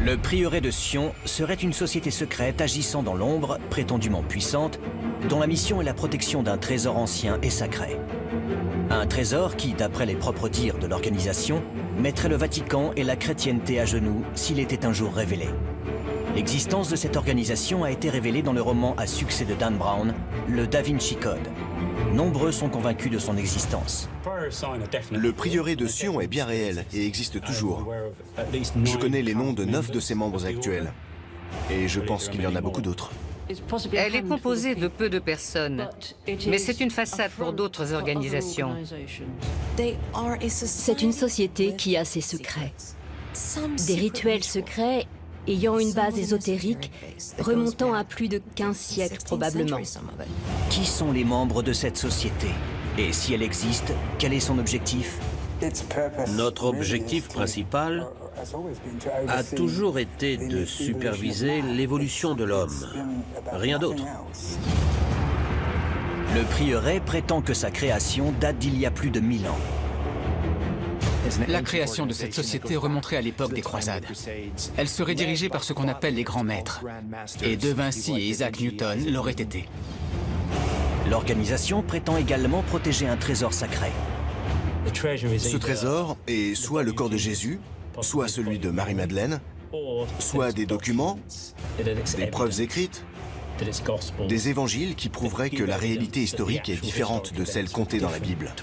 Le prieuré de Sion serait une société secrète agissant dans l'ombre, prétendument puissante, dont la mission est la protection d'un trésor ancien et sacré. Un trésor qui, d'après les propres dires de l'organisation, mettrait le Vatican et la chrétienté à genoux s'il était un jour révélé. L'existence de cette organisation a été révélée dans le roman à succès de Dan Brown, le Da Vinci Code. Nombreux sont convaincus de son existence. Le prieuré de Sion est bien réel et existe toujours. Je connais les noms de 9 de ses membres actuels. Et je pense qu'il y en a beaucoup d'autres. Elle est composée de peu de personnes, mais c'est une façade pour d'autres organisations. C'est une société qui a ses secrets. Des rituels secrets ayant une base ésotérique remontant à plus de 15 siècles probablement. Qui sont les membres de cette société? Et si elle existe, quel est son objectif? Notre objectif principal a toujours été de superviser l'évolution de l'homme. Rien d'autre. Le prieuré prétend que sa création date d'il y a plus de 1000 ans. La création de cette société remonterait à l'époque des croisades. Elle serait dirigée par ce qu'on appelle les grands maîtres. Et De Vinci et Isaac Newton l'auraient été. L'organisation prétend également protéger un trésor sacré. Ce trésor est soit le corps de Jésus, soit celui de Marie-Madeleine, soit des documents, des preuves écrites, des évangiles qui prouveraient que la réalité historique est différente de celle contée dans la Bible.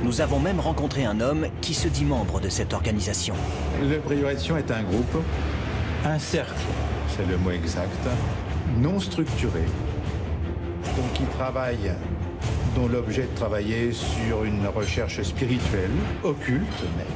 Nous avons même rencontré un homme qui se dit membre de cette organisation. Le prieuré de Sion est un groupe, un cercle, c'est le mot exact, non structuré, donc qui travaille, dont l'objet est de travailler sur une recherche spirituelle, occulte même.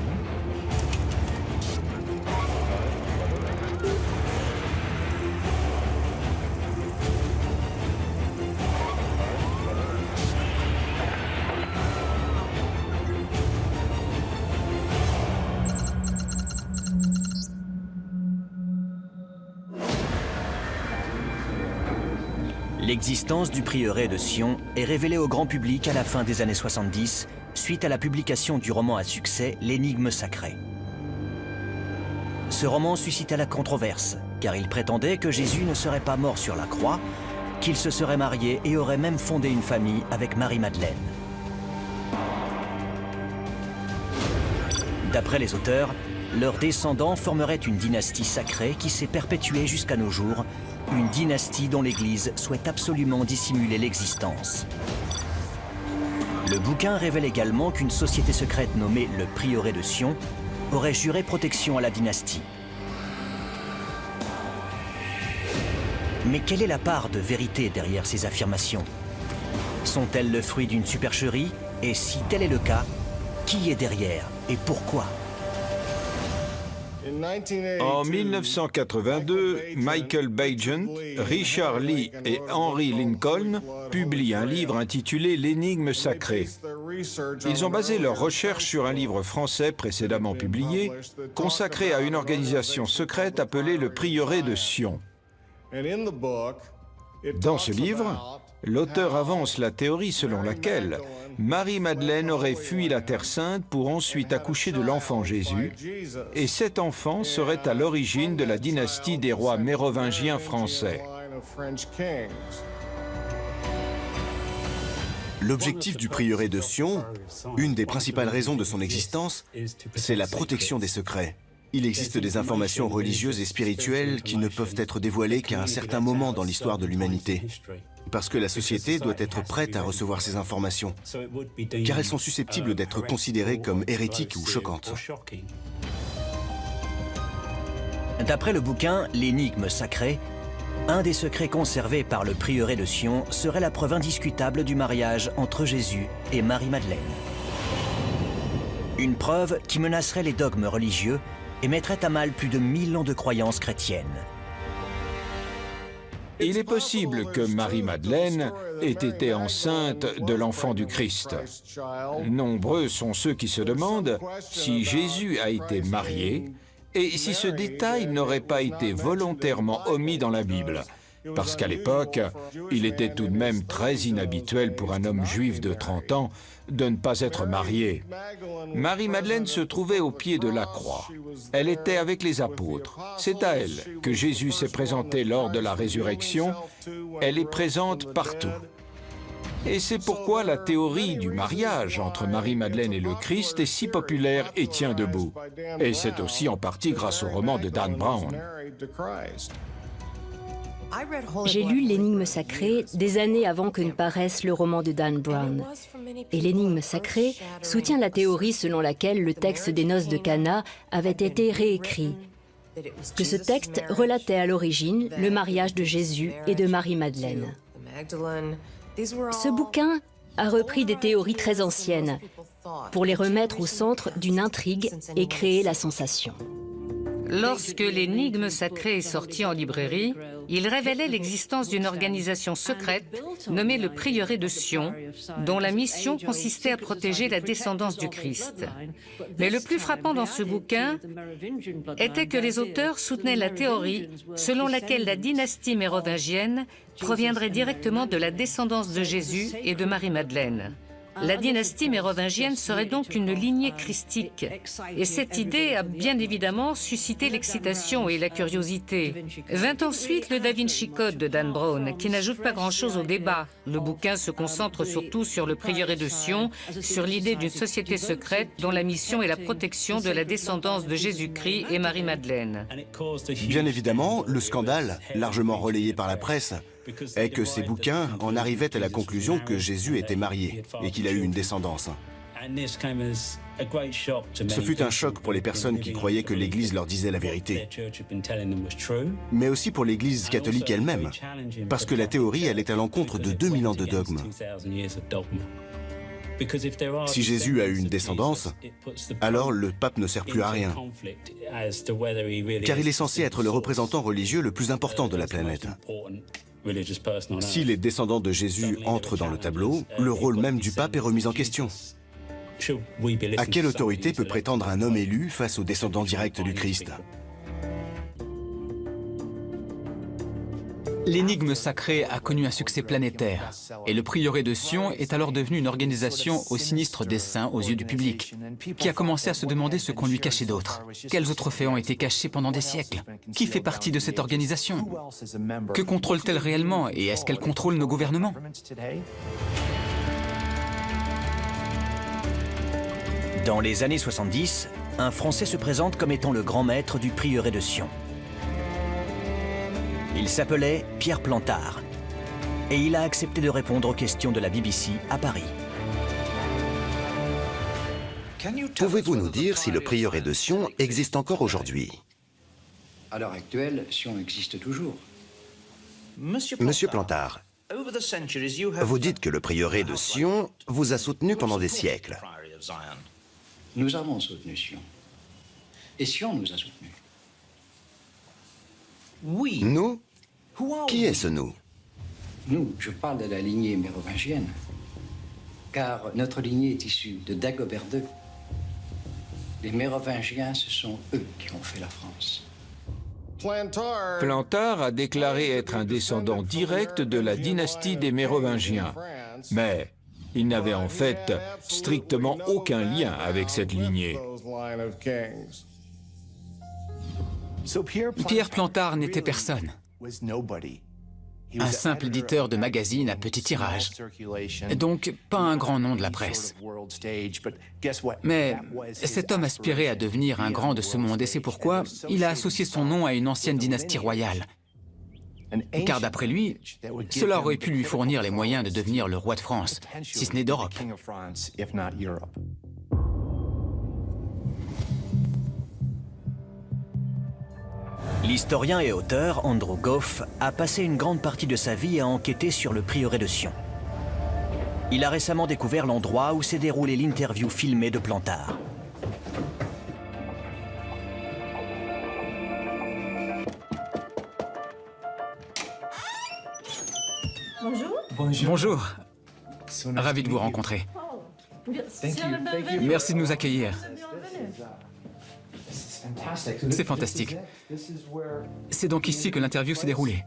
L'existence du prieuré de Sion est révélée au grand public à la fin des années 70, suite à la publication du roman à succès L'énigme sacrée. Ce roman suscita la controverse, car il prétendait que Jésus ne serait pas mort sur la croix, qu'il se serait marié et aurait même fondé une famille avec Marie-Madeleine. D'après les auteurs, leurs descendants formeraient une dynastie sacrée qui s'est perpétuée jusqu'à nos jours, une dynastie dont l'Église souhaite absolument dissimuler l'existence. Le bouquin révèle également qu'une société secrète nommée le prieuré de Sion aurait juré protection à la dynastie. Mais quelle est la part de vérité derrière ces affirmations? Sont-elles le fruit d'une supercherie? Et si tel est le cas, qui est derrière et pourquoi? En 1982, Michael Baigent, Richard Lee et Henry Lincoln publient un livre intitulé L'énigme sacrée. Ils ont basé leurs recherches sur un livre français précédemment publié, consacré à une organisation secrète appelée le prieuré de Sion. Dans ce livre, l'auteur avance la théorie selon laquelle Marie-Madeleine aurait fui la Terre Sainte pour ensuite accoucher de l'enfant Jésus, et cet enfant serait à l'origine de la dynastie des rois mérovingiens français. L'objectif du prieuré de Sion, une des principales raisons de son existence, c'est la protection des secrets. Il existe des informations religieuses et spirituelles qui ne peuvent être dévoilées qu'à un certain moment dans l'histoire de l'humanité. Parce que la société doit être prête à recevoir ces informations, car elles sont susceptibles d'être considérées comme hérétiques ou choquantes. D'après le bouquin L'énigme sacrée, un des secrets conservés par le prieuré de Sion serait la preuve indiscutable du mariage entre Jésus et Marie-Madeleine. Une preuve qui menacerait les dogmes religieux et mettrait à mal plus de 1000 ans de croyances chrétiennes. Il est possible que Marie-Madeleine ait été enceinte de l'enfant du Christ. Nombreux sont ceux qui se demandent si Jésus a été marié et si ce détail n'aurait pas été volontairement omis dans la Bible. parce qu'à l'époque, il était tout de même très inhabituel pour un homme juif de 30 ans de ne pas être marié. Marie-Madeleine se trouvait au pied de la croix. Elle était avec les apôtres. C'est à elle que Jésus s'est présenté lors de la résurrection. Elle est présente partout. Et c'est pourquoi la théorie du mariage entre Marie-Madeleine et le Christ est si populaire et tient debout. Et c'est aussi en partie grâce au roman de Dan Brown. J'ai lu L'énigme sacrée des années avant que ne paraisse le roman de Dan Brown. Et l'énigme sacrée soutient la théorie selon laquelle le texte des noces de Cana avait été réécrit, que ce texte relatait à l'origine le mariage de Jésus et de Marie-Madeleine. Ce bouquin a repris des théories très anciennes pour les remettre au centre d'une intrigue et créer la sensation. Lorsque l'énigme sacrée est sortie en librairie, il révélait l'existence d'une organisation secrète nommée le Prieuré de Sion, dont la mission consistait à protéger la descendance du Christ. Mais le plus frappant dans ce bouquin était que les auteurs soutenaient la théorie selon laquelle la dynastie mérovingienne proviendrait directement de la descendance de Jésus et de Marie-Madeleine. La dynastie mérovingienne serait donc une lignée christique. Et cette idée a bien évidemment suscité l'excitation et la curiosité. Vint ensuite le Da Vinci Code de Dan Brown, qui n'ajoute pas grand-chose au débat. Le bouquin se concentre surtout sur le prieuré de Sion, sur l'idée d'une société secrète dont la mission est la protection de la descendance de Jésus-Christ et Marie-Madeleine. Bien évidemment, le scandale, largement relayé par la presse, est que ces bouquins en arrivaient à la conclusion que Jésus était marié et qu'il a eu une descendance. Ce fut un choc pour les personnes qui croyaient que l'Église leur disait la vérité, mais aussi pour l'Église catholique elle-même, parce que la théorie allait à l'encontre de 2000 ans de dogme. Si Jésus a eu une descendance, alors le pape ne sert plus à rien, car il est censé être le représentant religieux le plus important de la planète. Si les descendants de Jésus entrent dans le tableau, le rôle même du pape est remis en question. À quelle autorité peut prétendre un homme élu face aux descendants directs du Christ ? L'énigme sacrée a connu un succès planétaire, et le prieuré de Sion est alors devenu une organisation au sinistre dessein aux yeux du public, qui a commencé à se demander ce qu'on lui cachait d'autre. Quels autres faits ont été cachés pendant des siècles? Qui fait partie de cette organisation? Que contrôle-t-elle réellement, et est-ce qu'elle contrôle nos gouvernements? Dans les années 70, un Français se présente comme étant le grand maître du prieuré de Sion. Il s'appelait Pierre Plantard et il a accepté de répondre aux questions de la BBC à Paris. Pouvez-vous nous dire si le prieuré de Sion existe encore aujourd'hui? À l'heure actuelle, Sion existe toujours. Monsieur Plantard, vous dites que le prieuré de Sion vous a soutenu pendant des siècles. Nous avons soutenu Sion. Et Sion nous a soutenus. Nous? Qui est ce nous? Nous, je parle de la lignée mérovingienne, car notre lignée est issue de Dagobert II. Les Mérovingiens, ce sont eux qui ont fait la France. Plantard a déclaré être un descendant direct de la dynastie des Mérovingiens, mais il n'avait en fait strictement aucun lien avec cette lignée. Pierre Plantard n'était personne. Un simple éditeur de magazine à petit tirage. Donc, pas un grand nom de la presse. Mais cet homme aspirait à devenir un grand de ce monde et c'est pourquoi il a associé son nom à une ancienne dynastie royale. Car d'après lui, cela aurait pu lui fournir les moyens de devenir le roi de France, si ce n'est d'Europe. L'historien et auteur Andrew Goff a passé une grande partie de sa vie à enquêter sur le prieuré de Sion. Il a récemment découvert l'endroit où s'est déroulée l'interview filmée de Plantard. Bonjour. Ravi de vous rencontrer. Merci de nous accueillir. C'est fantastique. C'est donc ici que l'interview s'est déroulée.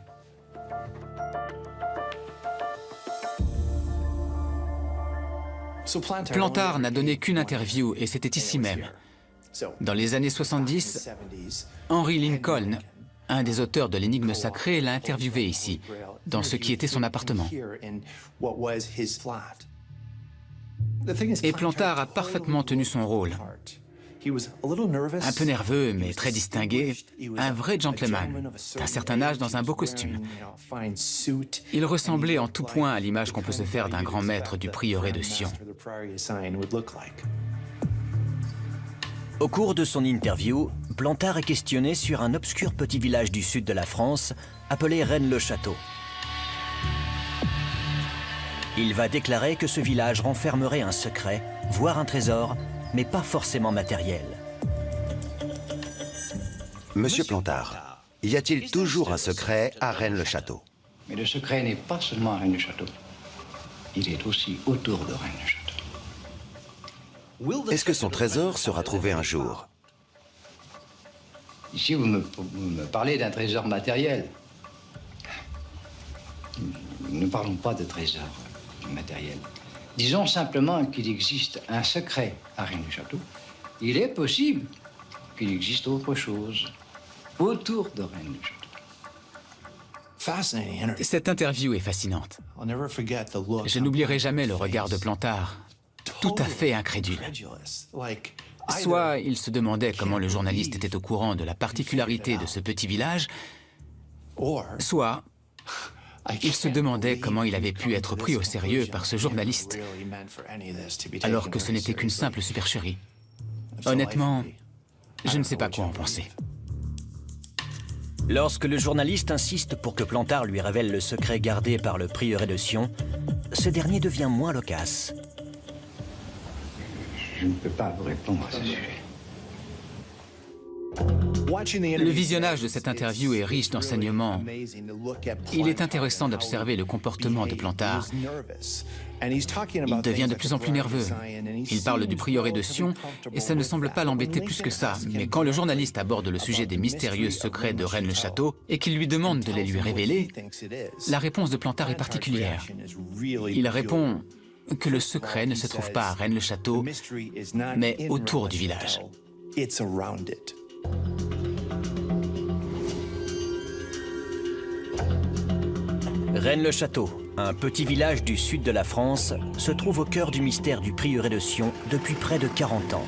Plantard n'a donné qu'une interview, et c'était ici même. Dans les années 70, Henry Lincoln, un des auteurs de l'énigme sacrée, l'a interviewé ici, dans ce qui était son appartement. Et Plantard a parfaitement tenu son rôle. Un peu nerveux, mais très distingué, un vrai gentleman, d'un certain âge dans un beau costume. Il ressemblait en tout point à l'image qu'on peut se faire d'un grand maître du prieuré de Sion. Au cours de son interview, Plantard est questionné sur un obscur petit village du sud de la France, appelé Rennes-le-Château. Il va déclarer que ce village renfermerait un secret, voire un trésor, mais pas forcément matériel. Monsieur Plantard, y a-t-il toujours un secret à Rennes-le-Château? Mais le secret n'est pas seulement à Rennes-le-Château. Il est aussi autour de Rennes-le-Château. Est-ce que son trésor sera trouvé un jour? Ici, vous me parlez d'un trésor matériel. Ne parlons pas de trésor matériel. Disons simplement qu'il existe un secret à Rennes-le-Château. Il est possible qu'il existe autre chose autour de Rennes-le-Château. Cette interview est fascinante. Je n'oublierai jamais le regard de Plantard, tout à fait incrédule. Soit il se demandait comment le journaliste était au courant de la particularité de ce petit village, soit il se demandait comment il avait pu être pris au sérieux par ce journaliste, alors que ce n'était qu'une simple supercherie. Honnêtement, je ne sais pas quoi en penser. Lorsque le journaliste insiste pour que Plantard lui révèle le secret gardé par le prieuré de Sion, ce dernier devient moins loquace. Je ne peux pas vous répondre à ce sujet. Le visionnage de cette interview est riche d'enseignements. Il est intéressant d'observer le comportement de Plantard. Il devient de plus en plus nerveux. Il parle du prieuré de Sion et ça ne semble pas l'embêter plus que ça. Mais quand le journaliste aborde le sujet des mystérieux secrets de Rennes-le-Château et qu'il lui demande de les lui révéler, la réponse de Plantard est particulière. Il répond que le secret ne se trouve pas à Rennes-le-Château, mais autour du village. Rennes-le-Château, un petit village du sud de la France, se trouve au cœur du mystère du prieuré de Sion depuis près de 40 ans.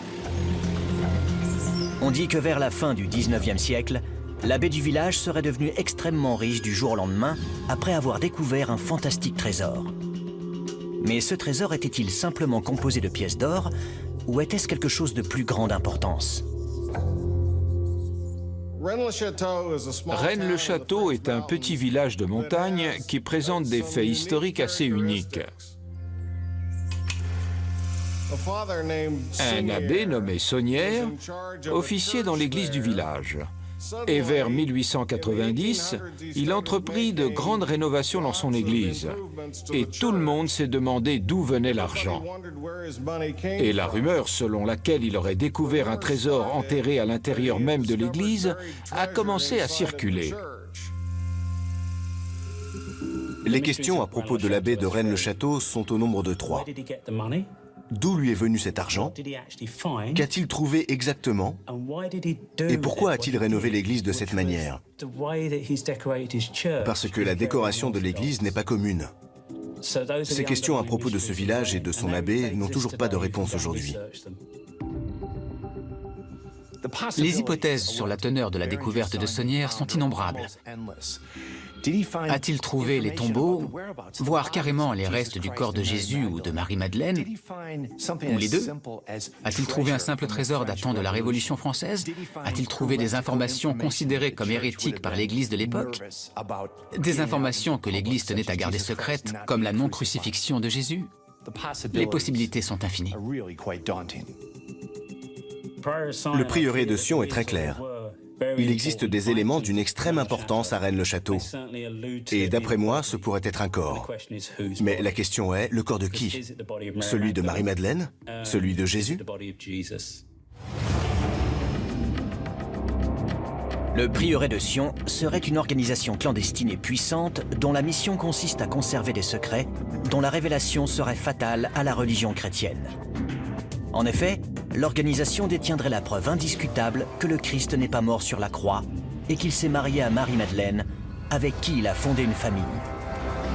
On dit que vers la fin du 19e siècle, l'abbé du village serait devenu extrêmement riche du jour au lendemain après avoir découvert un fantastique trésor. Mais ce trésor était-il simplement composé de pièces d'or ou était-ce quelque chose de plus grande importance ? Rennes-le-Château est un petit village de montagne qui présente des faits historiques assez uniques. Un abbé nommé Saunière officiait dans l'église du village. Et vers 1890, il entreprit de grandes rénovations dans son église. Et tout le monde s'est demandé d'où venait l'argent. Et la rumeur selon laquelle il aurait découvert un trésor enterré à l'intérieur même de l'église a commencé à circuler. Les questions à propos de l'abbé de Rennes-le-Château sont au nombre de 3. D'où lui est venu cet argent? Qu'a-t-il trouvé exactement? Et pourquoi a-t-il rénové l'église de cette manière? Parce que la décoration de l'église n'est pas commune. Ces questions à propos de ce village et de son abbé n'ont toujours pas de réponse aujourd'hui. Les hypothèses sur la teneur de la découverte de Saunière sont innombrables. A-t-il trouvé les tombeaux, voire carrément les restes du corps de Jésus ou de Marie-Madeleine, ou les deux? A-t-il trouvé un simple trésor datant de la Révolution française? A-t-il trouvé des informations considérées comme hérétiques par l'Église de l'époque? Des informations que l'Église tenait à garder secrètes, comme la non-crucifixion de Jésus? Les possibilités sont infinies. Le prieuré de Sion est très clair. Il existe des éléments d'une extrême importance à Rennes-le-Château. Et d'après moi, ce pourrait être un corps. Mais la question est, le corps de qui? Celui de Marie-Madeleine? Celui de Jésus? Le prieuré de Sion serait une organisation clandestine et puissante dont la mission consiste à conserver des secrets dont la révélation serait fatale à la religion chrétienne. En effet, l'organisation détiendrait la preuve indiscutable que le Christ n'est pas mort sur la croix et qu'il s'est marié à Marie-Madeleine, avec qui il a fondé une famille.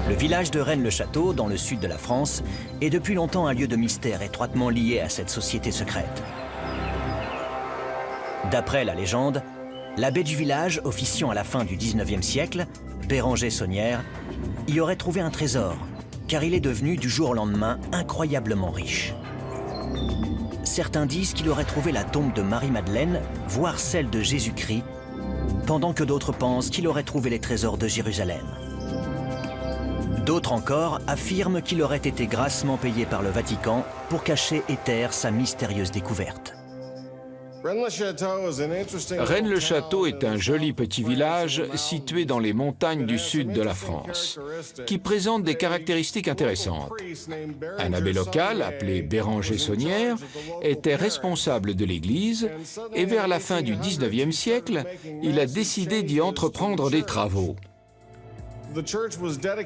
Le village de Rennes-le-Château, dans le sud de la France, est depuis longtemps un lieu de mystère étroitement lié à cette société secrète. D'après la légende, l'abbé du village, officiant à la fin du XIXe siècle, Béranger Saunière, y aurait trouvé un trésor, car il est devenu du jour au lendemain incroyablement riche. Certains disent qu'il aurait trouvé la tombe de Marie-Madeleine, voire celle de Jésus-Christ, pendant que d'autres pensent qu'il aurait trouvé les trésors de Jérusalem. D'autres encore affirment qu'il aurait été grassement payé par le Vatican pour cacher et taire sa mystérieuse découverte. Rennes-le-Château est un joli petit village situé dans les montagnes du sud de la France, qui présente des caractéristiques intéressantes. Un abbé local, appelé Béranger Saunière, était responsable de l'église et vers la fin du XIXe siècle, il a décidé d'y entreprendre des travaux.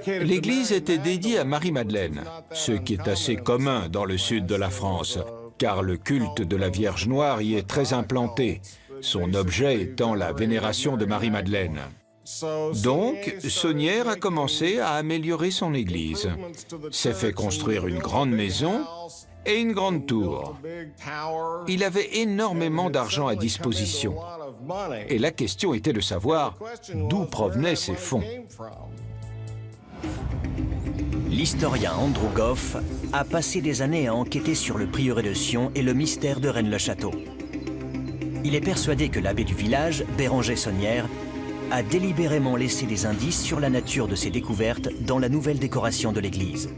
L'église était dédiée à Marie-Madeleine, ce qui est assez commun dans le sud de la France, car le culte de la Vierge Noire y est très implanté, son objet étant la vénération de Marie-Madeleine. Donc, Saunière a commencé à améliorer son église, s'est fait construire une grande maison et une grande tour. Il avait énormément d'argent à disposition, et la question était de savoir d'où provenaient ces fonds. L'historien Andrew Goff a passé des années à enquêter sur le prieuré de Sion et le mystère de Rennes-le-Château. Il est persuadé que l'abbé du village, Béranger Saunière, a délibérément laissé des indices sur la nature de ces découvertes dans la nouvelle décoration de l'église.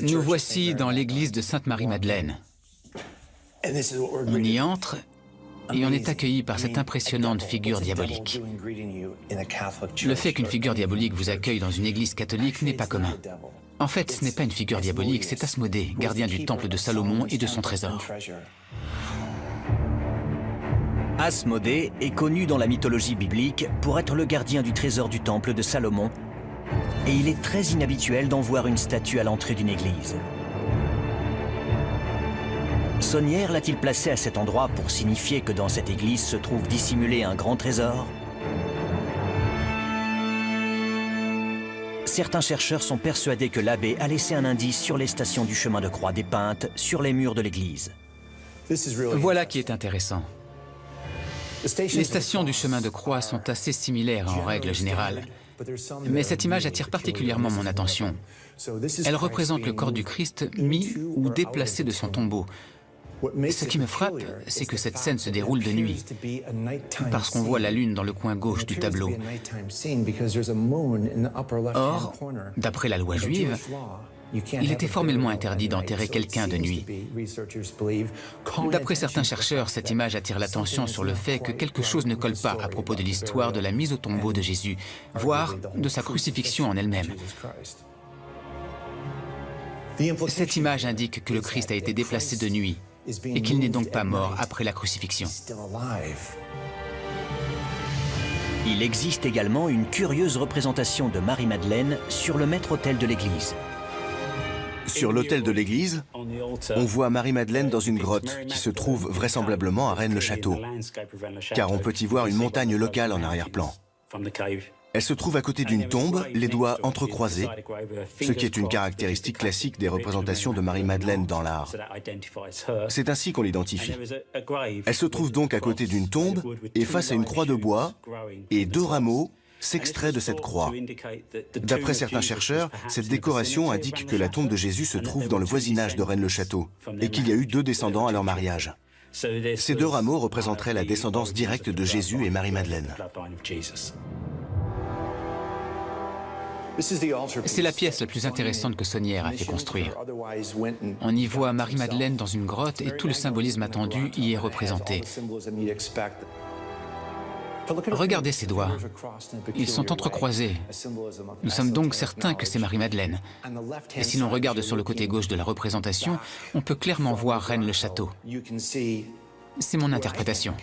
Nous voici dans l'église de Sainte-Marie-Madeleine. On y entre et on est accueilli par cette impressionnante figure diabolique. Le fait qu'une figure diabolique vous accueille dans une église catholique n'est pas commun. En fait, ce n'est pas une figure diabolique, c'est Asmodée, gardien du temple de Salomon et de son trésor. Asmodée est connu dans la mythologie biblique pour être le gardien du trésor du temple de Salomon, et il est très inhabituel d'en voir une statue à l'entrée d'une église. Saunière l'a-t-il placé à cet endroit pour signifier que dans cette église se trouve dissimulé un grand trésor? Certains chercheurs sont persuadés que l'abbé a laissé un indice sur les stations du chemin de croix dépeintes sur les murs de l'église. Voilà qui est intéressant. Les stations du chemin de croix sont assez similaires en règle générale. Mais cette image attire particulièrement mon attention. Elle représente le corps du Christ mis ou déplacé de son tombeau. Ce qui me frappe, c'est que cette scène se déroule de nuit, parce qu'on voit la lune dans le coin gauche du tableau. Or, d'après la loi juive, il était formellement interdit d'enterrer quelqu'un de nuit. D'après certains chercheurs, cette image attire l'attention sur le fait que quelque chose ne colle pas à propos de l'histoire de la mise au tombeau de Jésus, voire de sa crucifixion en elle-même. Cette image indique que le Christ a été déplacé de nuit et qu'il n'est donc pas mort après la crucifixion. Il existe également une curieuse représentation de Marie-Madeleine sur le maître-autel de l'église. Sur l'autel de l'église, on voit Marie-Madeleine dans une grotte qui se trouve vraisemblablement à Rennes-le-Château, car on peut y voir une montagne locale en arrière-plan. Elle se trouve à côté d'une tombe, les doigts entrecroisés, ce qui est une caractéristique classique des représentations de Marie-Madeleine dans l'art. C'est ainsi qu'on l'identifie. Elle se trouve donc à côté d'une tombe et face à une croix de bois, et deux rameaux s'extraient de cette croix. D'après certains chercheurs, cette décoration indique que la tombe de Jésus se trouve dans le voisinage de Rennes-le-Château et qu'il y a eu deux descendants à leur mariage. Ces deux rameaux représenteraient la descendance directe de Jésus et Marie-Madeleine. C'est la pièce la plus intéressante que Saunière a fait construire. On y voit Marie-Madeleine dans une grotte et tout le symbolisme attendu y est représenté. Regardez ces doigts. Ils sont entrecroisés. Nous sommes donc certains que c'est Marie-Madeleine. Et si l'on regarde sur le côté gauche de la représentation, on peut clairement voir Rennes-le-Château. C'est mon interprétation.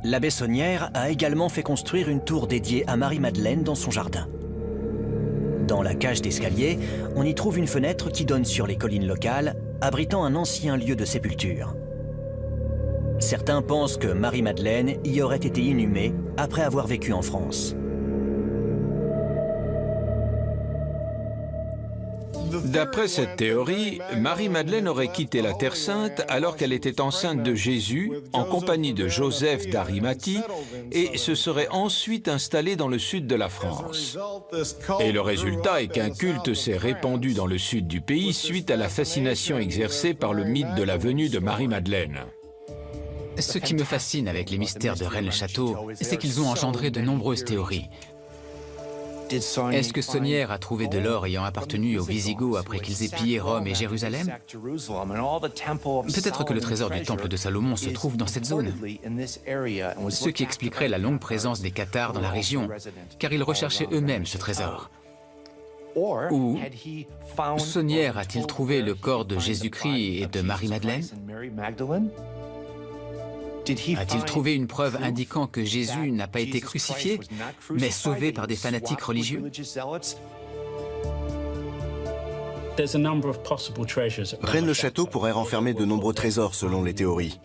L'abbé Saunière a également fait construire une tour dédiée à Marie-Madeleine dans son jardin. Dans la cage d'escalier, on y trouve une fenêtre qui donne sur les collines locales, abritant un ancien lieu de sépulture. Certains pensent que Marie-Madeleine y aurait été inhumée après avoir vécu en France. D'après cette théorie, Marie-Madeleine aurait quitté la Terre Sainte alors qu'elle était enceinte de Jésus en compagnie de Joseph d'Arimathie et se serait ensuite installée dans le sud de la France. Et le résultat est qu'un culte s'est répandu dans le sud du pays suite à la fascination exercée par le mythe de la venue de Marie-Madeleine. Ce qui me fascine avec les mystères de Rennes-le-Château, c'est qu'ils ont engendré de nombreuses théories. Est-ce que Saunière a trouvé de l'or ayant appartenu aux Wisigoths après qu'ils aient pillé Rome et Jérusalem? Peut-être que le trésor du temple de Salomon se trouve dans cette zone. Ce qui expliquerait la longue présence des Cathares dans la région, car ils recherchaient eux-mêmes ce trésor. Ou Saunière a-t-il trouvé le corps de Jésus-Christ et de Marie-Madeleine? A-t-il trouvé une preuve indiquant que Jésus n'a pas été crucifié, mais sauvé par des fanatiques religieux? Rennes-le-Château pourrait renfermer de nombreux trésors selon les théories.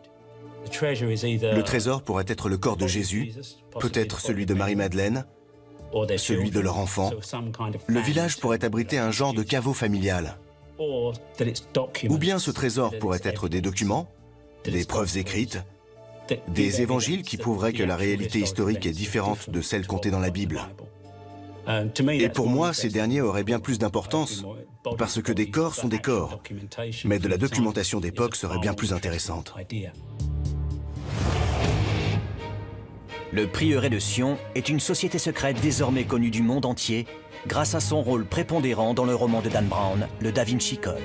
Le trésor pourrait être le corps de Jésus, peut-être celui de Marie-Madeleine, celui de leur enfant. Le village pourrait abriter un genre de caveau familial. Ou bien ce trésor pourrait être des documents, des preuves écrites, des évangiles qui prouveraient que la réalité historique est différente de celle contée dans la Bible. Et pour moi, ces derniers auraient bien plus d'importance, parce que des corps sont des corps, mais de la documentation d'époque serait bien plus intéressante. Le prieuré de Sion est une société secrète désormais connue du monde entier grâce à son rôle prépondérant dans le roman de Dan Brown, le Da Vinci Code.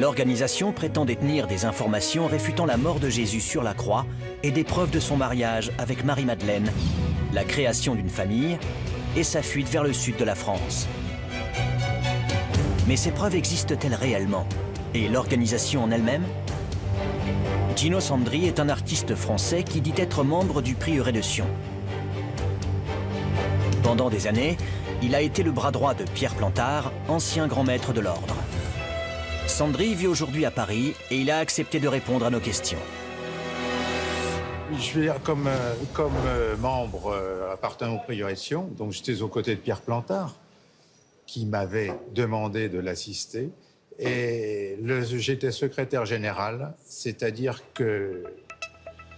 L'organisation prétend détenir des informations réfutant la mort de Jésus sur la croix et des preuves de son mariage avec Marie-Madeleine, la création d'une famille et sa fuite vers le sud de la France. Mais ces preuves existent-elles réellement? Et l'organisation en elle-même? Gino Sandri est un artiste français qui dit être membre du prieuré de Sion. Pendant des années, il a été le bras droit de Pierre Plantard, ancien grand maître de l'ordre. Sandri vit aujourd'hui à Paris et il a accepté de répondre à nos questions. Je veux dire, comme membre appartenant au prieuré de Sion, donc j'étais aux côtés de Pierre Plantard, qui m'avait demandé de l'assister. Et j'étais secrétaire général, c'est-à-dire que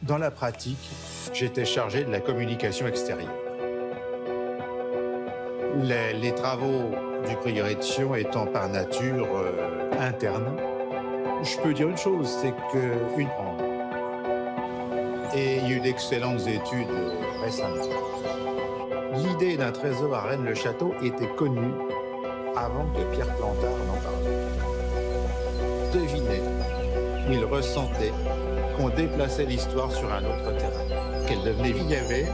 dans la pratique, j'étais chargé de la communication extérieure. Les travaux du prieuré de Sion étant par nature interne, je peux dire une chose, c'est qu'une grande. Et il y a eu d'excellentes études récemment. L'idée d'un trésor à Rennes-le-Château était connue avant que Pierre Plantard n'en parle. Devinez, il ressentait qu'on déplaçait l'histoire sur un autre terrain, qu'elle devenait vie. Il y avait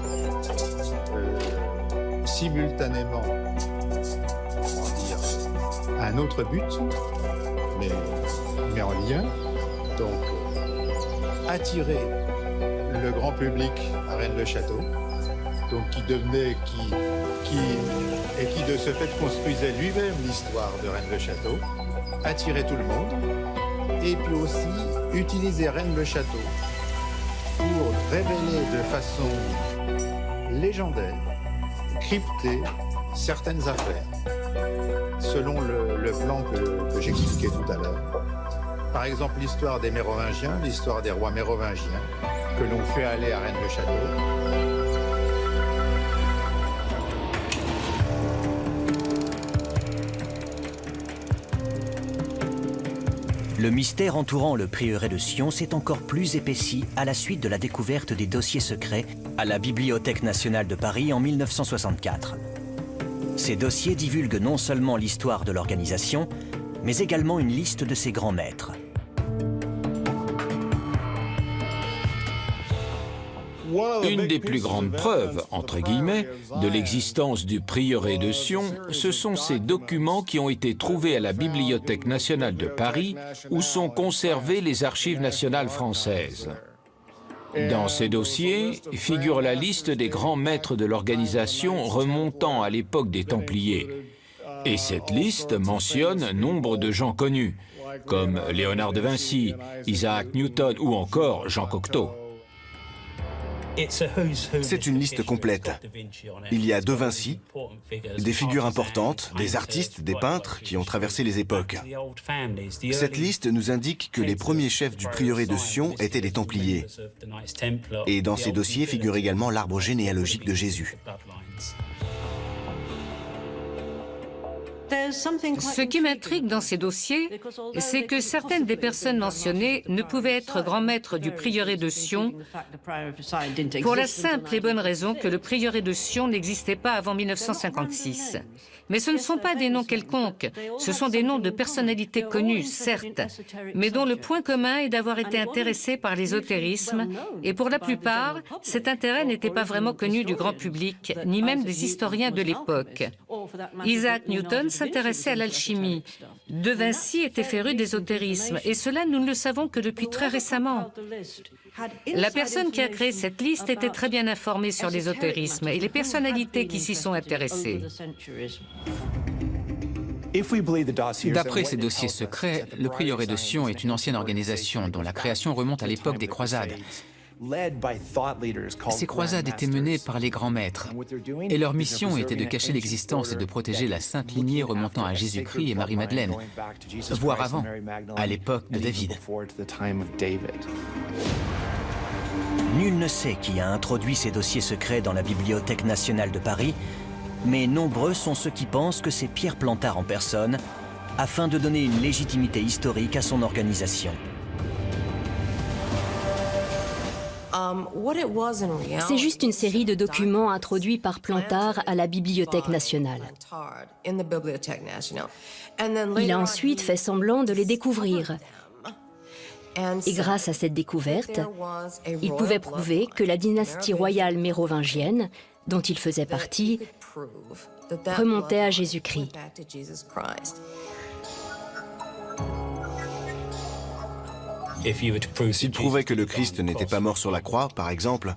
simultanément, comment dire, un autre but, mais en lien, donc attirer le grand public à Rennes-le-Château, donc qui devenait, qui de ce fait construisait lui-même l'histoire de Rennes-le-Château, attirer tout le monde, et puis aussi utiliser Rennes-le-Château pour révéler de façon légendaire, cryptée, certaines affaires, selon le plan que j'expliquais tout à l'heure. Par exemple, l'histoire des Mérovingiens, l'histoire des rois mérovingiens, que l'on fait aller à Rennes-le-Château. Le mystère entourant le prieuré de Sion s'est encore plus épaissi à la suite de la découverte des dossiers secrets à la Bibliothèque nationale de Paris en 1964. Ces dossiers divulguent non seulement l'histoire de l'organisation, mais également une liste de ses grands maîtres. Une des plus grandes preuves, entre guillemets, de l'existence du prieuré de Sion, ce sont ces documents qui ont été trouvés à la Bibliothèque nationale de Paris, où sont conservées les archives nationales françaises. Dans ces dossiers figure la liste des grands maîtres de l'organisation remontant à l'époque des Templiers. Et cette liste mentionne nombre de gens connus, comme Léonard de Vinci, Isaac Newton ou encore Jean Cocteau. C'est une liste complète. Il y a De Vinci, des figures importantes, des artistes, des peintres qui ont traversé les époques. Cette liste nous indique que les premiers chefs du prieuré de Sion étaient des Templiers. Et dans ces dossiers figure également l'arbre généalogique de Jésus. Ce qui m'intrigue dans ces dossiers, c'est que certaines des personnes mentionnées ne pouvaient être grands maîtres du prieuré de Sion pour la simple et bonne raison que le prieuré de Sion n'existait pas avant 1956. Mais ce ne sont pas des noms quelconques, ce sont des noms de personnalités connues, certes, mais dont le point commun est d'avoir été intéressés par l'ésotérisme, et pour la plupart, cet intérêt n'était pas vraiment connu du grand public, ni même des historiens de l'époque. Isaac Newton s'intéressait à l'alchimie. De Vinci était féru d'ésotérisme, et cela nous ne le savons que depuis très récemment. La personne qui a créé cette liste était très bien informée sur l'ésotérisme et les personnalités qui s'y sont intéressées. D'après ces dossiers secrets, le prieuré de Sion est une ancienne organisation dont la création remonte à l'époque des croisades. Ces croisades étaient menées par les grands maîtres, et leur mission était de cacher l'existence et de protéger la sainte lignée remontant à Jésus-Christ et Marie-Madeleine, voire avant, à l'époque de David. Nul ne sait qui a introduit ces dossiers secrets dans la Bibliothèque nationale de Paris, mais nombreux sont ceux qui pensent que c'est Pierre Plantard en personne, afin de donner une légitimité historique à son organisation. C'est juste une série de documents introduits par Plantard à la Bibliothèque nationale. Il a ensuite fait semblant de les découvrir. Et grâce à cette découverte, il pouvait prouver que la dynastie royale mérovingienne, dont il faisait partie, remontait à Jésus-Christ. S'il prouvait que le Christ n'était pas mort sur la croix, par exemple,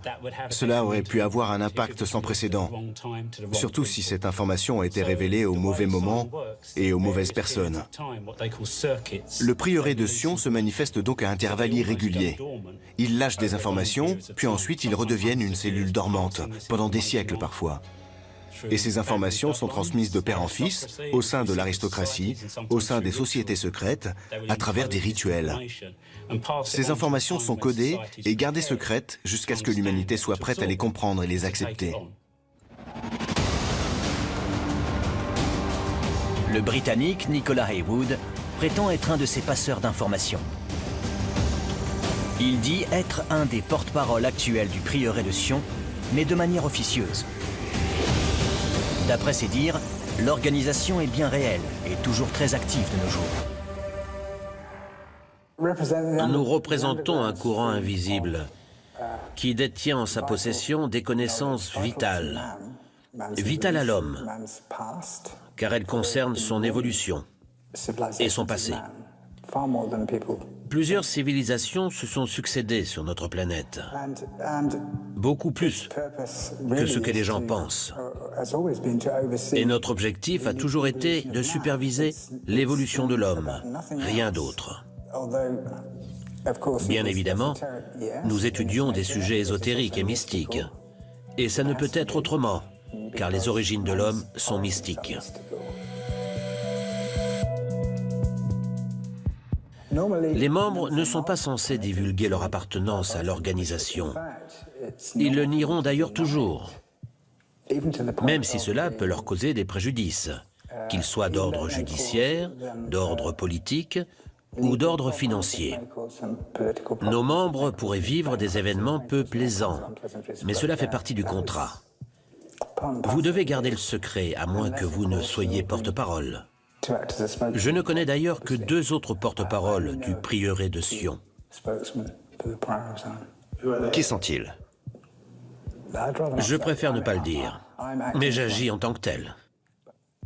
cela aurait pu avoir un impact sans précédent, surtout si cette information a été révélée au mauvais moment et aux mauvaises personnes. Le prieuré de Sion se manifeste donc à intervalles irréguliers. Il lâche des informations, puis ensuite ils redeviennent une cellule dormante, pendant des siècles parfois. Et ces informations sont transmises de père en fils, au sein de l'aristocratie, au sein des sociétés secrètes, à travers des rituels. Ces informations sont codées et gardées secrètes jusqu'à ce que l'humanité soit prête à les comprendre et les accepter. Le Britannique Nicholas Haywood prétend être un de ces passeurs d'informations. Il dit être un des porte-parole actuels du prieuré de Sion, mais de manière officieuse. D'après ses dires, l'organisation est bien réelle et toujours très active de nos jours. Nous représentons un courant invisible qui détient en sa possession des connaissances vitales, vitales à l'homme, car elles concernent son évolution et son passé. Plusieurs civilisations se sont succédées sur notre planète, beaucoup plus que ce que les gens pensent. Et notre objectif a toujours été de superviser l'évolution de l'homme, rien d'autre. Bien évidemment, nous étudions des sujets ésotériques et mystiques, et ça ne peut être autrement, car les origines de l'homme sont mystiques. Les membres ne sont pas censés divulguer leur appartenance à l'organisation. Ils le nieront d'ailleurs toujours, même si cela peut leur causer des préjudices, qu'ils soient d'ordre judiciaire, d'ordre politique ou d'ordre financier. Nos membres pourraient vivre des événements peu plaisants, mais cela fait partie du contrat. Vous devez garder le secret, à moins que vous ne soyez porte-parole. Je ne connais d'ailleurs que 2 autres porte-paroles du prieuré de Sion. Qui sont-ils? Je préfère ne pas le dire, mais j'agis en tant que tel.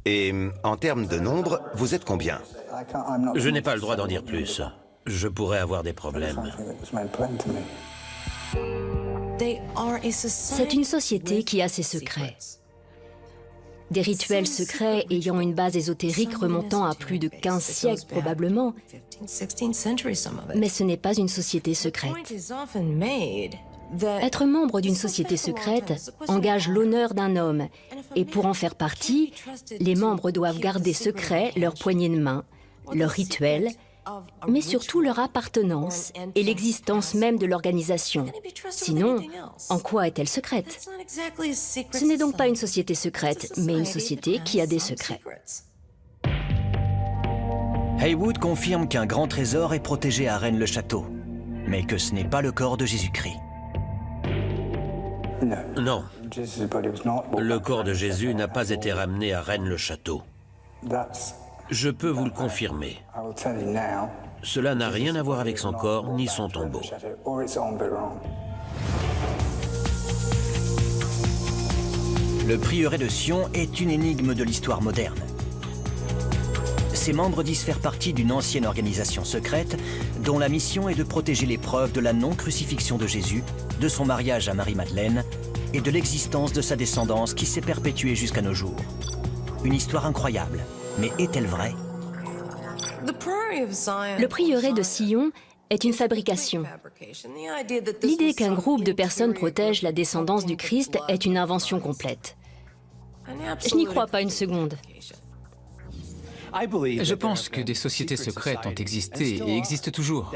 Et en termes de nombre, vous êtes combien? Je n'ai pas le droit d'en dire plus. Je pourrais avoir des problèmes. C'est une société qui a ses secrets. Des rituels secrets ayant une base ésotérique remontant à plus de 15 siècles probablement, mais ce n'est pas une société secrète. Être membre d'une société secrète engage l'honneur d'un homme, et pour en faire partie, les membres doivent garder secret leur poignée de main, leurs rituels, mais surtout leur appartenance et l'existence même de l'organisation. Sinon, en quoi est-elle secrète? Ce n'est donc pas une société secrète, mais une société qui a des secrets. Heywood confirme qu'un grand trésor est protégé à Rennes-le-Château, mais que ce n'est pas le corps de Jésus-Christ. Non, le corps de Jésus n'a pas été ramené à Rennes-le-Château. Je peux vous le confirmer. Cela n'a rien à voir avec son corps ni son tombeau. Le prieuré de Sion est une énigme de l'histoire moderne. Ses membres disent faire partie d'une ancienne organisation secrète dont la mission est de protéger les preuves de la non-crucifixion de Jésus, de son mariage à Marie-Madeleine et de l'existence de sa descendance qui s'est perpétuée jusqu'à nos jours. Une histoire incroyable, mais est-elle vraie? Le prieuré de Sion est une fabrication. L'idée qu'un groupe de personnes protège la descendance du Christ est une invention complète. Je n'y crois pas une seconde. Je pense que des sociétés secrètes ont existé et existent toujours.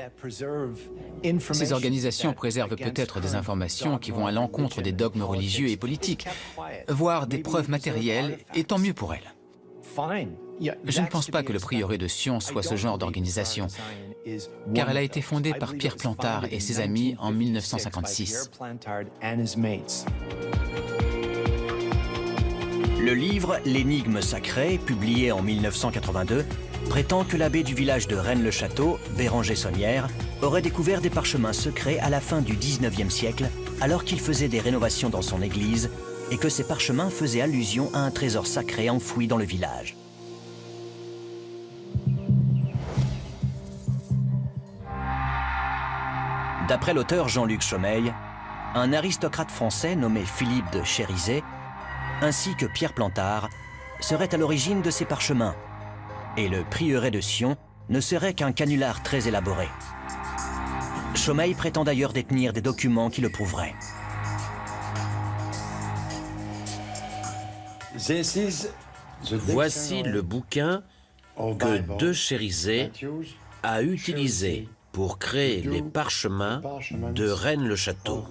Ces organisations préservent peut-être des informations qui vont à l'encontre des dogmes religieux et politiques, voire des preuves matérielles, et tant mieux pour elles. Je ne pense pas que le prieuré de Sion soit ce genre d'organisation, car elle a été fondée par Pierre Plantard et ses amis en 1956. Le livre « L'énigme sacrée », publié en 1982, prétend que l'abbé du village de Rennes-le-Château, Béranger Saunière, aurait découvert des parchemins secrets à la fin du XIXe siècle, alors qu'il faisait des rénovations dans son église, et que ces parchemins faisaient allusion à un trésor sacré enfoui dans le village. D'après l'auteur Jean-Luc Chomeil, un aristocrate français nommé Philippe de Chérizet, ainsi que Pierre Plantard, serait à l'origine de ces parchemins, et le prieuré de Sion ne serait qu'un canular très élaboré. Chomeil prétend d'ailleurs détenir des documents qui le prouveraient. Voici le bouquin que De Chérizet a utilisé pour créer les parchemins de Rennes-le-Château.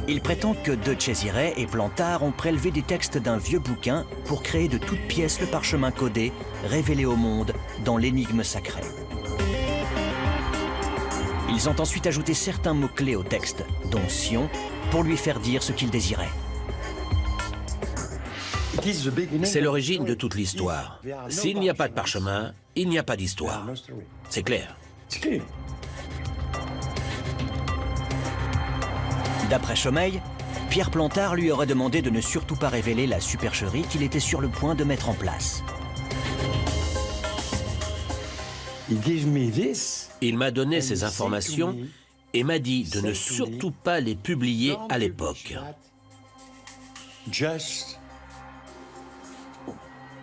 Il prétend que De Chérizet et Plantard ont prélevé des textes d'un vieux bouquin pour créer de toutes pièces le parchemin codé révélé au monde dans l'énigme sacrée. Ils ont ensuite ajouté certains mots-clés au texte, dont Sion, pour lui faire dire ce qu'il désirait. C'est l'origine de toute l'histoire. S'il n'y a pas de parchemin, il n'y a pas d'histoire. C'est clair. D'après Chomeil, Pierre Plantard lui aurait demandé de ne surtout pas révéler la supercherie qu'il était sur le point de mettre en place. Il m'a donné ces informations et m'a dit de ne surtout pas les publier à l'époque.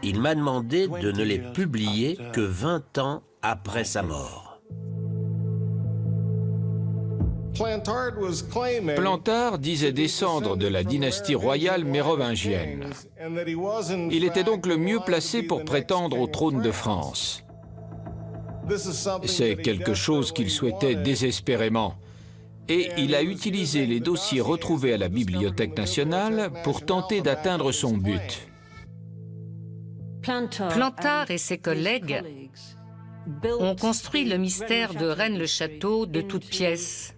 Il m'a demandé de ne les publier que 20 ans après sa mort. Plantard disait descendre de la dynastie royale mérovingienne. Il était donc le mieux placé pour prétendre au trône de France. C'est quelque chose qu'il souhaitait désespérément. Et il a utilisé les dossiers retrouvés à la Bibliothèque nationale pour tenter d'atteindre son but. Plantard et ses collègues ont construit le mystère de Rennes-le-Château de toutes pièces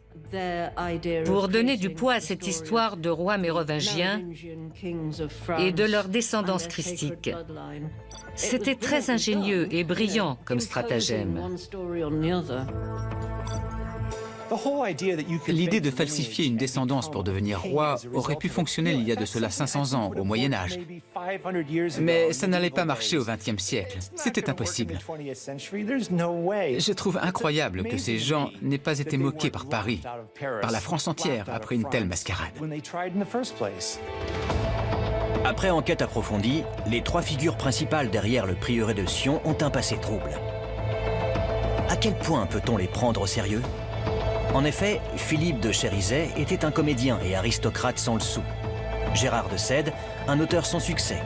pour donner du poids à cette histoire de rois mérovingiens et de leur descendance christique. C'était très ingénieux et brillant comme stratagème. L'idée de falsifier une descendance pour devenir roi aurait pu fonctionner il y a de cela 500 ans, au Moyen-Âge. Mais ça n'allait pas marcher au XXe siècle. C'était impossible. Je trouve incroyable que ces gens n'aient pas été moqués par Paris, par la France entière, après une telle mascarade. Après enquête approfondie, les trois figures principales derrière le prieuré de Sion ont un passé trouble. À quel point peut-on les prendre au sérieux? En effet, Philippe de Chérizet était un comédien et aristocrate sans le sou. Gérard de Sède, un auteur sans succès.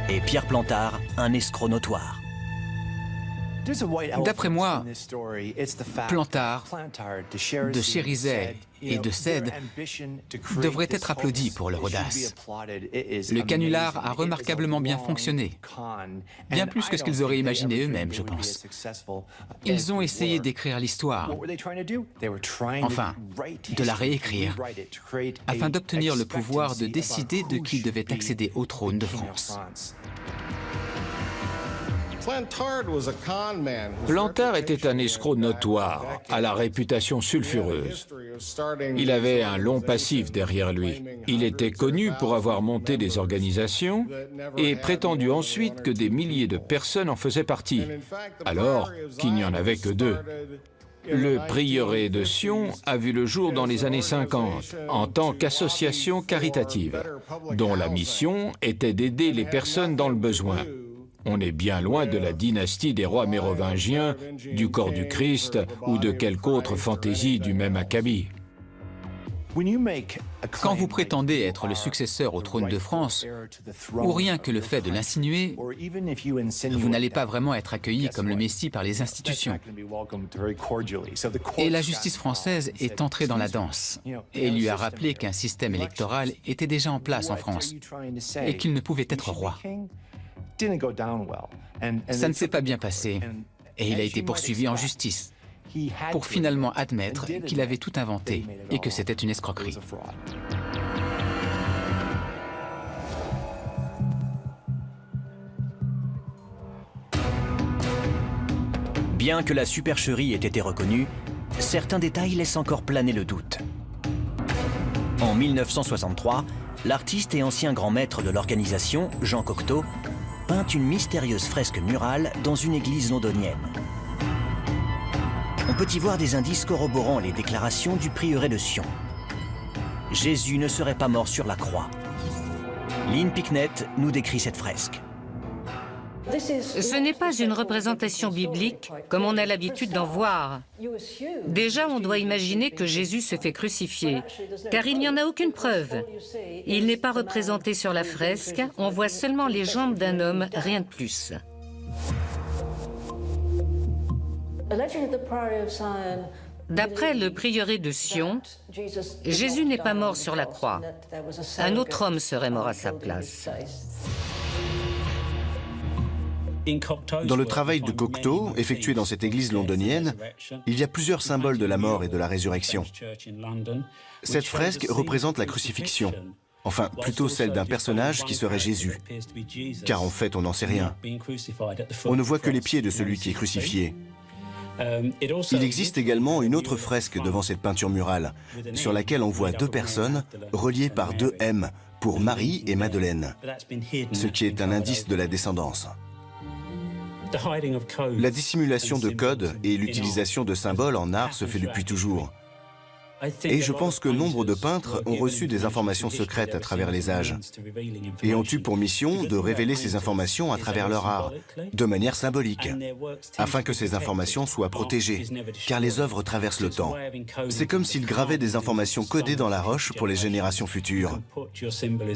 Et Pierre Plantard, un escroc notoire. D'après moi, Plantard, de Chérizet et de Sède devraient être applaudis pour leur audace. Le canular a remarquablement bien fonctionné, bien plus que ce qu'ils auraient imaginé eux-mêmes, je pense. Ils ont essayé d'écrire l'histoire, enfin, de la réécrire, afin d'obtenir le pouvoir de décider de qui devait accéder au trône de France. Plantard était un escroc notoire, à la réputation sulfureuse. Il avait un long passif derrière lui. Il était connu pour avoir monté des organisations et prétendu ensuite que des milliers de personnes en faisaient partie, alors qu'il n'y en avait que 2. Le prieuré de Sion a vu le jour dans les années 50 en tant qu'association caritative, dont la mission était d'aider les personnes dans le besoin. On est bien loin de la dynastie des rois mérovingiens, du corps du Christ ou de quelque autre fantaisie du même acabit. Quand vous prétendez être le successeur au trône de France, ou rien que le fait de l'insinuer, vous n'allez pas vraiment être accueilli comme le Messie par les institutions. Et la justice française est entrée dans la danse et lui a rappelé qu'un système électoral était déjà en place en France et qu'il ne pouvait être roi. Ça ne s'est pas bien passé et il a été poursuivi en justice pour finalement admettre qu'il avait tout inventé et que c'était une escroquerie. Bien que la supercherie ait été reconnue, certains détails laissent encore planer le doute. En 1963, l'artiste et ancien grand maître de l'organisation, Jean Cocteau, peint une mystérieuse fresque murale dans une église londonienne. On peut y voir des indices corroborant les déclarations du prieuré de Sion. Jésus ne serait pas mort sur la croix. Lynn Picknett nous décrit cette fresque. Ce n'est pas une représentation biblique comme on a l'habitude d'en voir. Déjà, on doit imaginer que Jésus se fait crucifier, car il n'y en a aucune preuve. Il n'est pas représenté sur la fresque, on voit seulement les jambes d'un homme, rien de plus. D'après le prieuré de Sion, Jésus n'est pas mort sur la croix. Un autre homme serait mort à sa place. Dans le travail de Cocteau, effectué dans cette église londonienne, il y a plusieurs symboles de la mort et de la résurrection. Cette fresque représente la crucifixion, enfin plutôt celle d'un personnage qui serait Jésus, car en fait on n'en sait rien. On ne voit que les pieds de celui qui est crucifié. Il existe également une autre fresque devant cette peinture murale, sur laquelle on voit 2 personnes reliées par 2 M pour Marie et Madeleine, ce qui est un indice de la descendance. La dissimulation de codes et l'utilisation de symboles en art se fait depuis toujours. Et je pense que nombre de peintres ont reçu des informations secrètes à travers les âges et ont eu pour mission de révéler ces informations à travers leur art, de manière symbolique, afin que ces informations soient protégées, car les œuvres traversent le temps. C'est comme s'ils gravaient des informations codées dans la roche pour les générations futures.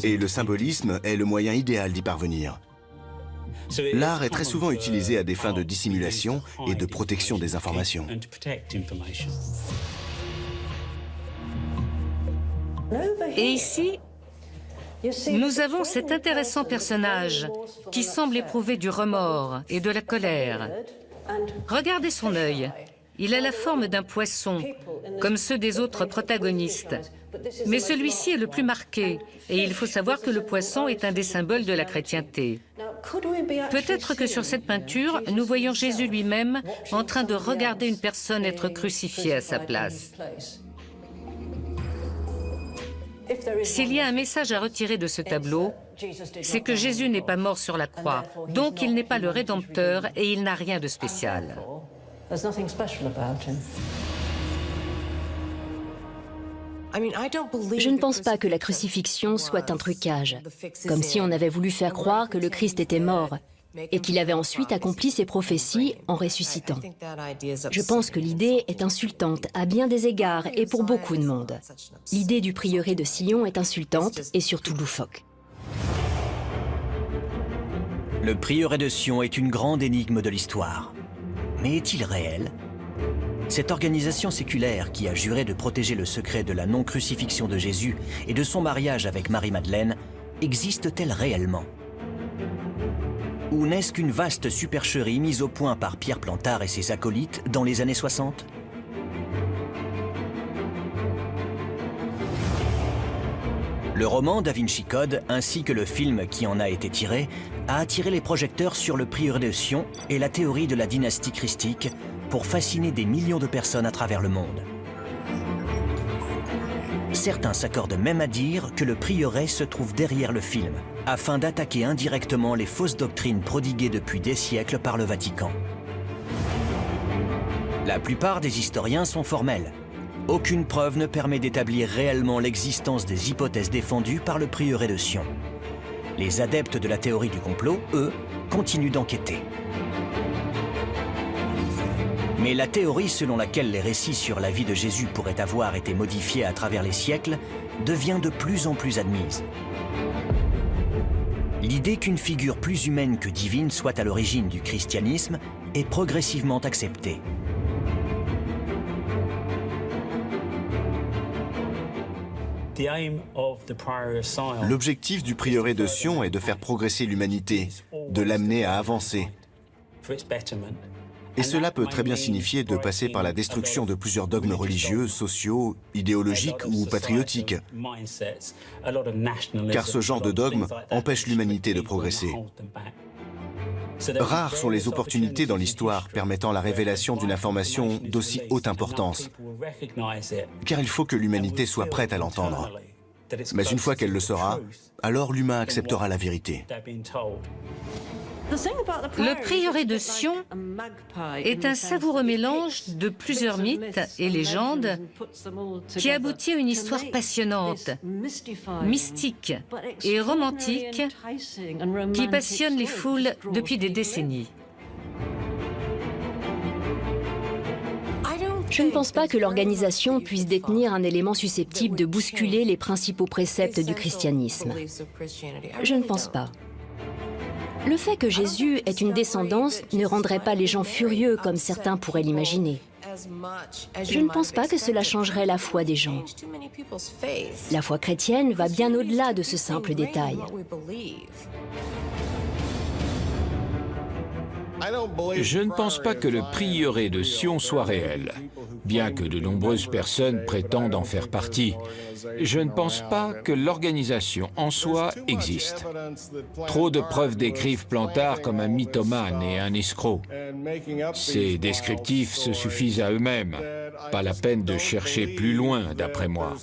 Et le symbolisme est le moyen idéal d'y parvenir. L'art est très souvent utilisé à des fins de dissimulation et de protection des informations. Et ici, nous avons cet intéressant personnage qui semble éprouver du remords et de la colère. Regardez son œil. Il a la forme d'un poisson, comme ceux des autres protagonistes. Mais celui-ci est le plus marqué, et il faut savoir que le poisson est un des symboles de la chrétienté. Peut-être que sur cette peinture, nous voyons Jésus lui-même en train de regarder une personne être crucifiée à sa place. S'il y a un message à retirer de ce tableau, c'est que Jésus n'est pas mort sur la croix, donc il n'est pas le Rédempteur et il n'a rien de spécial. Je ne pense pas que la crucifixion soit un trucage, comme si on avait voulu faire croire que le Christ était mort et qu'il avait ensuite accompli ses prophéties en ressuscitant. Je pense que l'idée est insultante à bien des égards et pour beaucoup de monde. L'idée du prieuré de Sion est insultante et surtout loufoque. Le prieuré de Sion est une grande énigme de l'histoire. Mais est-il réel ? Cette organisation séculaire qui a juré de protéger le secret de la non-crucifixion de Jésus et de son mariage avec Marie-Madeleine existe-t-elle réellement ? Ou n'est-ce qu'une vaste supercherie mise au point par Pierre Plantard et ses acolytes dans les années 60 ? Le roman Da Vinci Code, ainsi que le film qui en a été tiré, a attiré les projecteurs sur le prieuré de Sion et la théorie de la dynastie christique pour fasciner des millions de personnes à travers le monde. Certains s'accordent même à dire que le prieuré se trouve derrière le film, afin d'attaquer indirectement les fausses doctrines prodiguées depuis des siècles par le Vatican. La plupart des historiens sont formels. Aucune preuve ne permet d'établir réellement l'existence des hypothèses défendues par le prieuré de Sion. Les adeptes de la théorie du complot, eux, continuent d'enquêter. Mais la théorie selon laquelle les récits sur la vie de Jésus pourraient avoir été modifiés à travers les siècles devient de plus en plus admise. L'idée qu'une figure plus humaine que divine soit à l'origine du christianisme est progressivement acceptée. L'objectif du prieuré de Sion est de faire progresser l'humanité, de l'amener à avancer. Et cela peut très bien signifier de passer par la destruction de plusieurs dogmes religieux, sociaux, idéologiques ou patriotiques. Car ce genre de dogme empêche l'humanité de progresser. Rares sont les opportunités dans l'histoire permettant la révélation d'une information d'aussi haute importance. Car il faut que l'humanité soit prête à l'entendre. Mais une fois qu'elle le sera, alors l'humain acceptera la vérité. Le prieuré de Sion est un savoureux mélange de plusieurs mythes et légendes qui aboutit à une histoire passionnante, mystique et romantique qui passionne les foules depuis des décennies. Je ne pense pas que l'organisation puisse détenir un élément susceptible de bousculer les principaux préceptes du christianisme. Je ne pense pas. Le fait que Jésus ait une descendance ne rendrait pas les gens furieux comme certains pourraient l'imaginer. Je ne pense pas que cela changerait la foi des gens. La foi chrétienne va bien au-delà de ce simple détail. Je ne pense pas que le prieuré de Sion soit réel, bien que de nombreuses personnes prétendent en faire partie. Je ne pense pas que l'organisation en soi existe. Trop de preuves décrivent Plantard comme un mythomane et un escroc. Ces descriptifs se suffisent à eux-mêmes. Pas la peine de chercher plus loin, d'après moi.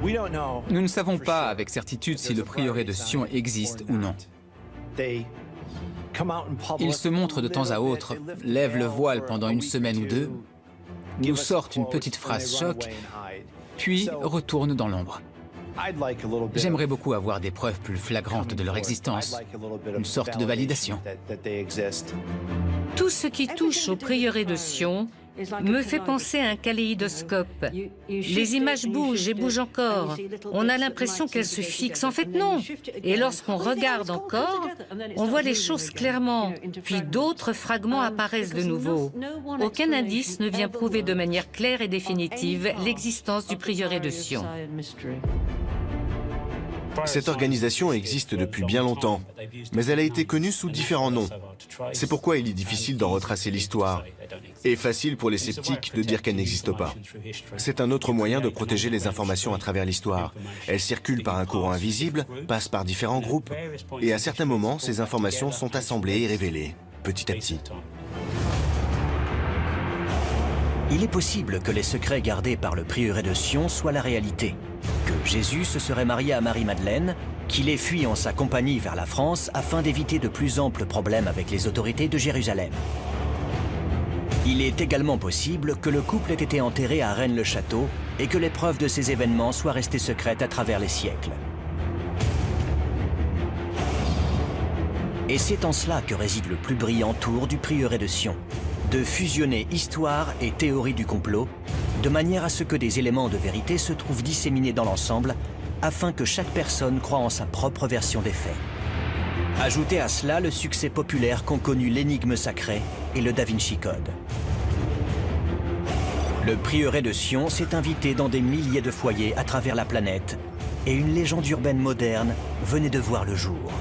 Nous ne savons pas avec certitude si le prieuré de Sion existe ou non. Ils se montrent de temps à autre, lèvent le voile pendant une semaine ou deux, nous sortent une petite phrase choc, puis retournent dans l'ombre. J'aimerais beaucoup avoir des preuves plus flagrantes de leur existence, une sorte de validation. Tout ce qui touche au prieuré de Sion me fait penser à un kaléidoscope. Les images bougent et bougent encore. On a l'impression qu'elles se fixent. En fait, non. Et lorsqu'on regarde encore, on voit les choses clairement. Puis d'autres fragments apparaissent de nouveau. Aucun indice ne vient prouver de manière claire et définitive l'existence du prieuré de Sion. Cette organisation existe depuis bien longtemps, mais elle a été connue sous différents noms. C'est pourquoi il est difficile d'en retracer l'histoire, et facile pour les sceptiques de dire qu'elle n'existe pas. C'est un autre moyen de protéger les informations à travers l'histoire. Elles circulent par un courant invisible, passent par différents groupes, et à certains moments, ces informations sont assemblées et révélées, petit à petit. Il est possible que les secrets gardés par le prieuré de Sion soient la réalité. Que Jésus se serait marié à Marie-Madeleine, qu'il ait fui en sa compagnie vers la France afin d'éviter de plus amples problèmes avec les autorités de Jérusalem. Il est également possible que le couple ait été enterré à Rennes-le-Château et que les preuves de ces événements soient restées secrètes à travers les siècles. Et c'est en cela que réside le plus brillant tour du prieuré de Sion, de fusionner histoire et théorie du complot, de manière à ce que des éléments de vérité se trouvent disséminés dans l'ensemble, afin que chaque personne croie en sa propre version des faits. Ajoutez à cela le succès populaire qu'ont connu l'énigme sacrée et le Da Vinci Code. Le prieuré de Sion s'est invité dans des milliers de foyers à travers la planète, et une légende urbaine moderne venait de voir le jour.